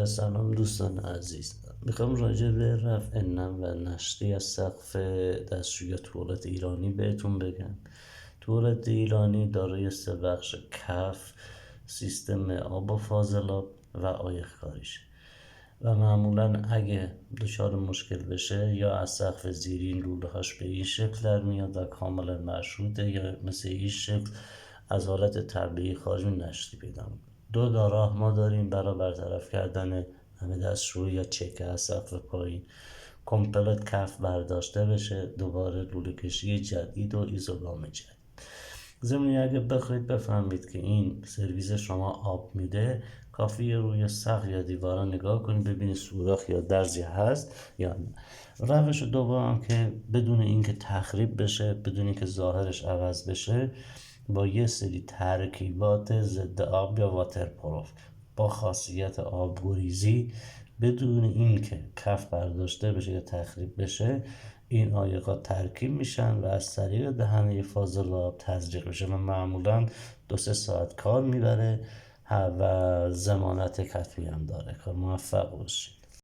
سلام دوستان عزیز، میخوام راجع به رفع نم و نشتی از سقف دستشویی توالت ایرانی بهتون بگم. توالت ایرانی دارای 3 بخش: کف، سیستم آب و فاضلاب و آیق‌کاریشه و معمولا اگه دچار مشکل بشه یا از سقف زیرین لوله‌هاش به این شکل در میاد و کاملا مشروطه، یا مثل این شکل از حالت طبیعی خارج نشتی پیدا میکنه. دو راه ما داریم برای برطرف کردن همه دستشویی یا چکه از سقف پایین: کمپلت کف برداشته بشه، دوباره لوله کشی جدید و ایزولام جدید. ضمن اگه بخواید بفهمید که این سرویس شما آب میده، کافیه روی سقف یا دیوارا نگاه کنید ببینید سوراخ یا درزی هست یا نه. روش دوم که بدون اینکه تخریب بشه، بدون اینکه ظاهرش عوض بشه، با یه سری ترکیبات ضد آب یا واترپروف با خاصیت آبگریزی، بدون اینکه کف برداشته بشه یا تخریب بشه، این عایقات ترکیب میشن و از طریق دهنه فاضل آب تزریق میشه و معمولا 2-3 ساعت کار میبره و ضمانت کتبی هم داره. کار موفق باشید.